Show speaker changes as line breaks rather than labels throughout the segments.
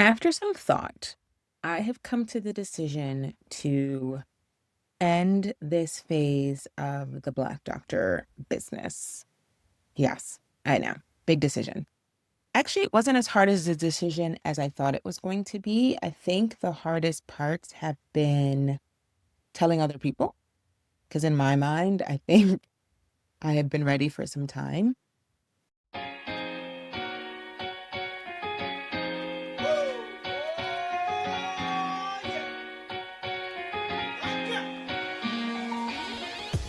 After some thought, I have come to the decision to end this phase of the Black Doctor business. Yes, I know. Big decision. Actually, it wasn't as hard as a decision as I thought it was going to be. I think the hardest parts have been telling other people, because in my mind, I think I have been ready for some time.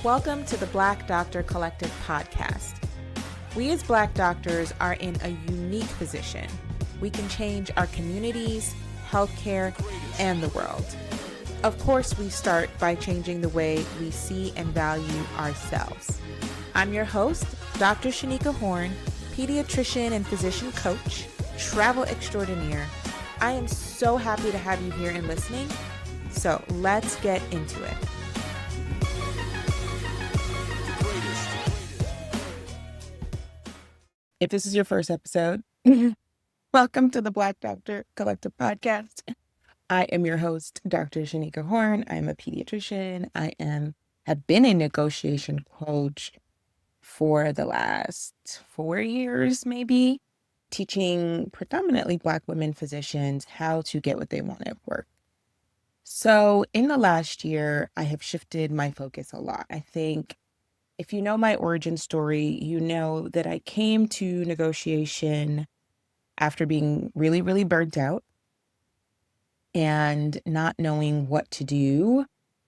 Welcome to the Black Doctor Collective podcast. We as Black doctors are in a unique position. We can change our communities, healthcare, and the world. Of course, we start by changing the way we see and value ourselves. I'm your host, Dr. Shanika Horn, pediatrician and physician coach, travel extraordinaire. I am so happy to have you here and listening. So let's get into it. If this is your first episode, welcome to the Black Doctor Collective podcast. I am your host, Dr. Shanika Horn. I am a pediatrician. Have been a negotiation coach for the last 4 years, maybe, teaching predominantly Black women physicians how to get what they want at work. So in the last year, I have shifted my focus a lot. I think if you know my origin story, you know that I came to negotiation after being really, really burnt out and not knowing what to do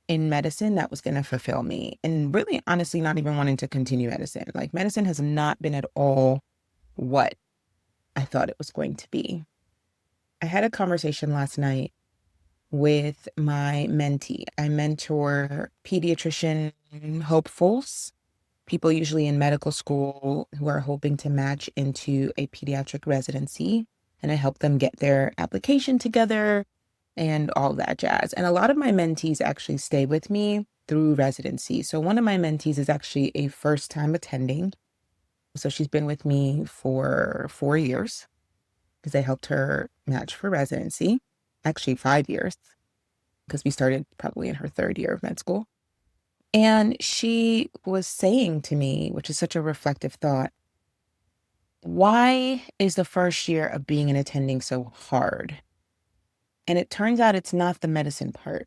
in medicine that was going to fulfill me. And really, honestly, not even wanting to continue medicine. Like, medicine has not been at all what I thought it was going to be. I had a conversation last night with my mentee. I mentor pediatrician hopefuls, people usually in medical school who are hoping to match into a pediatric residency. And I help them get their application together and all that jazz. And a lot of my mentees actually stay with me through residency. So one of my mentees is actually a first time attending. So she's been with me for 4 years because I helped her match for residency. Actually 5 years because we started probably in her third year of med school. And she was saying to me, which is such a reflective thought, why is the first year of being an attending so hard? And it turns out it's not the medicine part.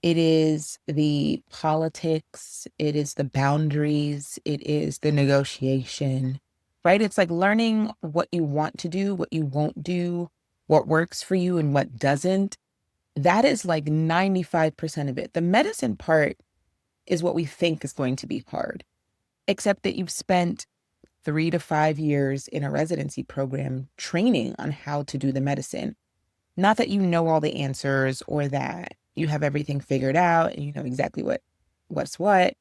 It is the politics, it is the boundaries, it is the negotiation, right? It's like learning what you want to do, what you won't do, what works for you and what doesn't. That is like 95% of it. The medicine part is what we think is going to be hard, except that you've spent 3 to 5 years in a residency program training on how to do the medicine. Not that you know all the answers or that you have everything figured out and you know exactly what's what,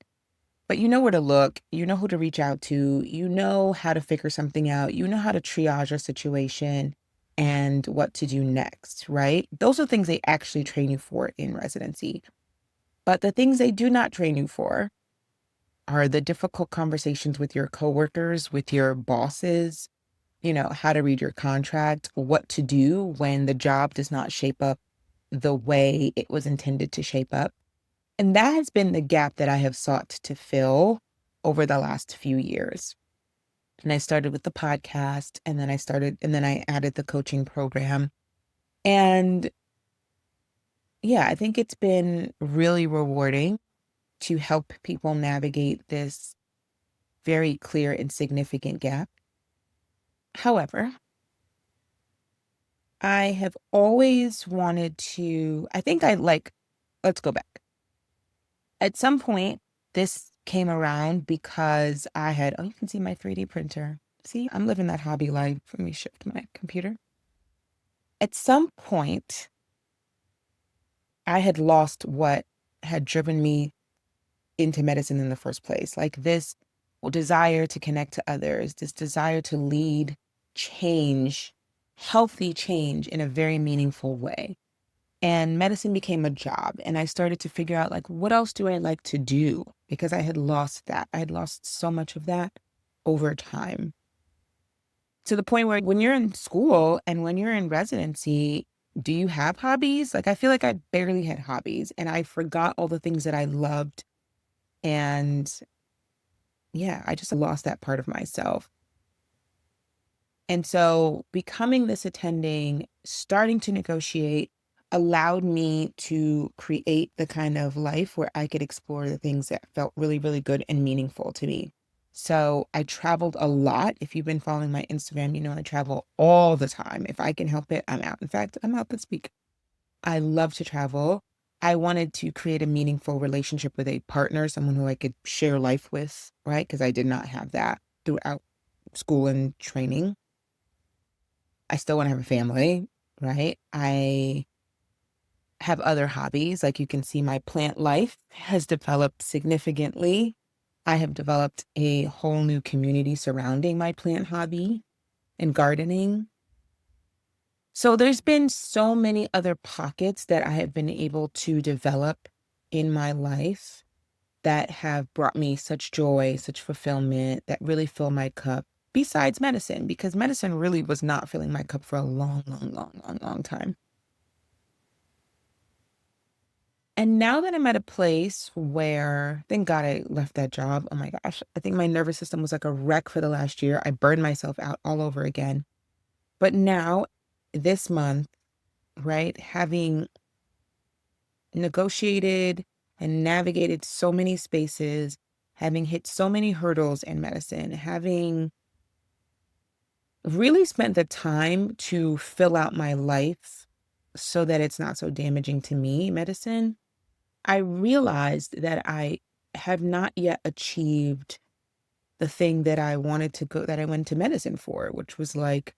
but you know where to look, you know who to reach out to, you know how to figure something out, you know how to triage a situation and what to do next, right? Those are things they actually train you for in residency. But the things they do not train you for are the difficult conversations with your coworkers, with your bosses, you know, how to read your contract, what to do when the job does not shape up the way it was intended to shape up. And that has been the gap that I have sought to fill over the last few years. And I started with the podcast and then I added the coaching program. And yeah, I think it's been really rewarding to help people navigate this very clear and significant gap. However, I have always wanted to, let's go back. At some point, this came around because you can see my 3D printer. See, I'm living that hobby life. Let me shift my computer. At some point, I had lost what had driven me into medicine in the first place. Like this desire to connect to others, this desire to lead change, healthy change in a very meaningful way. And medicine became a job. And I started to figure out, like, what else do I like to do? Because I had lost that. I had lost so much of that over time. to the point where when you're in school and when you're in residency, do you have hobbies? Like, I feel like I barely had hobbies and I forgot all the things that I loved. And yeah, I just lost that part of myself. And so becoming this attending, starting to negotiate allowed me to create the kind of life where I could explore the things that felt really, really good and meaningful to me. So I traveled a lot. If you've been following my Instagram, you know I travel all the time. If I can help it, I'm out. In fact, I'm out this week. I love to travel. I wanted to create a meaningful relationship with a partner, someone who I could share life with, right? Because I did not have that throughout school and training. I still want to have a family, right? I have other hobbies. Like you can see, my plant life has developed significantly. I have developed a whole new community surrounding my plant hobby and gardening. So there's been so many other pockets that I have been able to develop in my life that have brought me such joy, such fulfillment, that really fill my cup, besides medicine, because medicine really was not filling my cup for a long, long, long, long, long time. And now that I'm at a place where, thank God I left that job. Oh my gosh, I think my nervous system was like a wreck for the last year. I burned myself out all over again. But now, this month, right, having negotiated and navigated so many spaces, having hit so many hurdles in medicine, having really spent the time to fill out my life so that it's not so damaging to me, medicine, I realized that I have not yet achieved the thing that I wanted to go, that I went to medicine for, which was like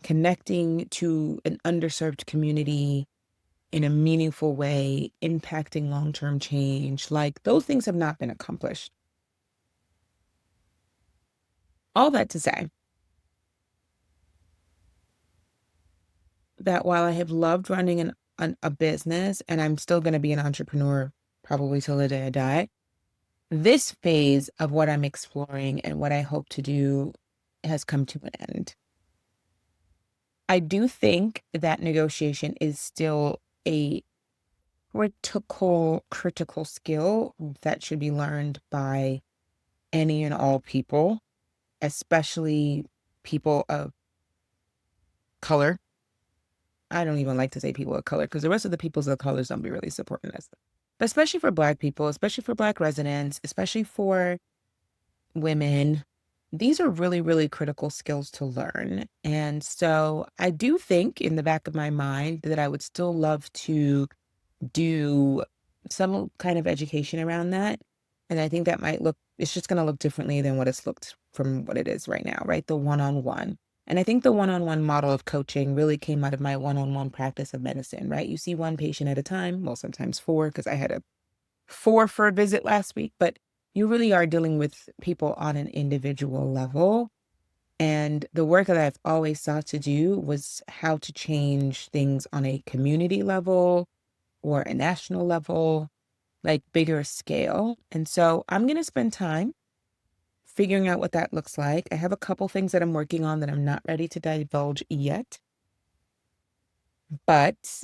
connecting to an underserved community in a meaningful way, impacting long-term change. Like those things have not been accomplished. All that to say that while I have loved running a business and I'm still going to be an entrepreneur probably till the day I die, this phase of what I'm exploring and what I hope to do has come to an end. I do think that negotiation is still a critical skill that should be learned by any and all people, especially people of color. I don't even like to say people of color because the rest of the peoples of colors don't be really supporting us. But especially for Black people, especially for Black residents, especially for women, these are really, really critical skills to learn. And so I do think in the back of my mind that I would still love to do some kind of education around that. And I think that might look, it's just going to look differently than what it's looked from what it is right now, right? The one-on-one. And I think the one-on-one model of coaching really came out of my one-on-one practice of medicine, right? You see one patient at a time, well, sometimes four, because I had a four for a visit last week, but you really are dealing with people on an individual level. And the work that I've always sought to do was how to change things on a community level or a national level, like bigger scale. And so I'm going to spend time figuring out what that looks like. I have a couple things that I'm working on that I'm not ready to divulge yet. But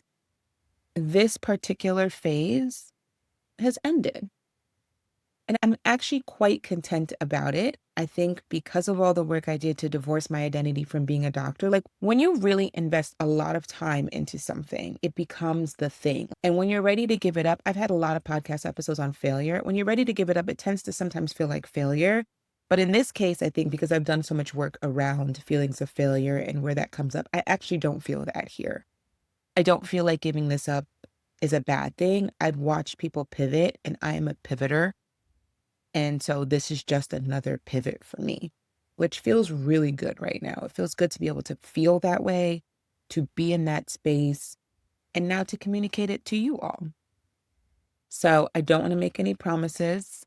this particular phase has ended. And I'm actually quite content about it. I think because of all the work I did to divorce my identity from being a doctor, like when you really invest a lot of time into something, it becomes the thing. And when you're ready to give it up, I've had a lot of podcast episodes on failure. When you're ready to give it up, it tends to sometimes feel like failure. But in this case, I think because I've done so much work around feelings of failure and where that comes up, I actually don't feel that here. I don't feel like giving this up is a bad thing. I've watched people pivot and I am a pivoter. And so this is just another pivot for me, which feels really good right now. It feels good to be able to feel that way, to be in that space, and now to communicate it to you all. So I don't want to make any promises.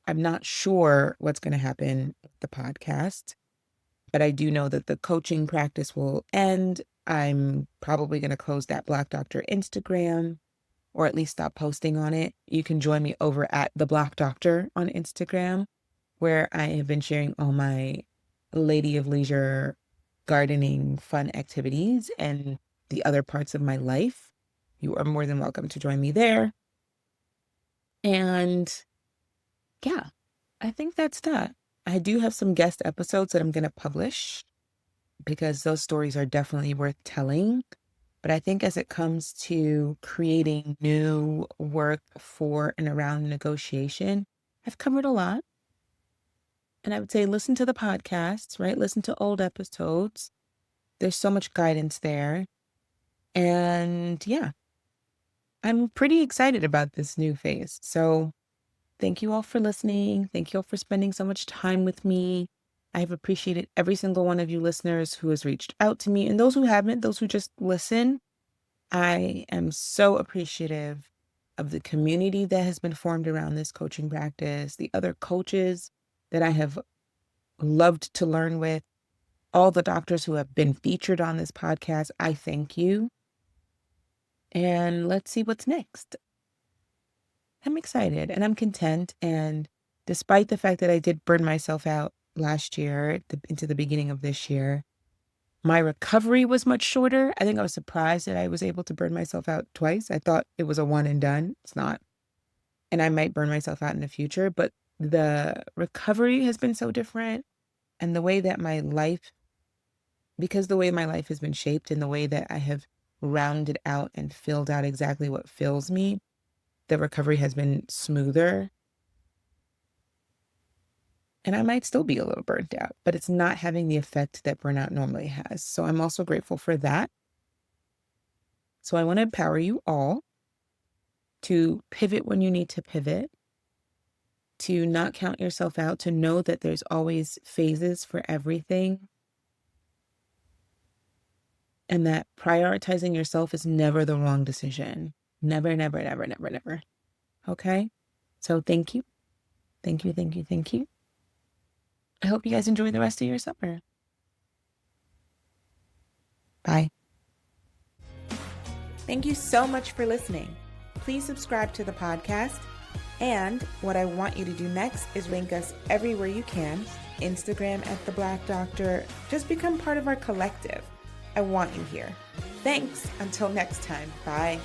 I'm not sure what's going to happen with the podcast, but I do know that the coaching practice will end. I'm probably going to close that Black Doctor Instagram, or at least stop posting on it. You can join me over at the Black Doctor on Instagram, where I have been sharing all my Lady of Leisure gardening fun activities and the other parts of my life, you are more than welcome to join me there. And yeah, I think that's that. I do have some guest episodes that I'm going to publish because those stories are definitely worth telling. But I think as it comes to creating new work for and around negotiation, I've covered a lot. And I would say listen to the podcasts, right? Listen to old episodes. There's so much guidance there. And yeah, I'm pretty excited about this new phase. So thank you all for listening. Thank you all for spending so much time with me. I have appreciated every single one of you listeners who has reached out to me, and those who haven't, those who just listen. I am so appreciative of the community that has been formed around this coaching practice, the other coaches that I have loved to learn with, all the doctors who have been featured on this podcast. I thank you. And let's see what's next. I'm excited and I'm content. And despite the fact that I did burn myself out last year into the beginning of this year, my recovery was much shorter. I think I was surprised that I was able to burn myself out twice. I thought it was a one and done. It's not. And I might burn myself out in the future, but the recovery has been so different. And the way that my life, because the way my life has been shaped and the way that I have rounded out and filled out exactly what fills me, the recovery has been smoother. And I might still be a little burnt out, but it's not having the effect that burnout normally has. So I'm also grateful for that. So I want to empower you all to pivot when you need to pivot, to not count yourself out, to know that there's always phases for everything, and that prioritizing yourself is never the wrong decision. Never, never, never, never, never. Okay? So thank you. Thank you, thank you, thank you. I hope you guys enjoy the rest of your summer. Bye. Thank you so much for listening. Please subscribe to the podcast. And what I want you to do next is link us everywhere you can. Instagram at The Black Doctor. Just become part of our collective. I want you here. Thanks. Until next time. Bye.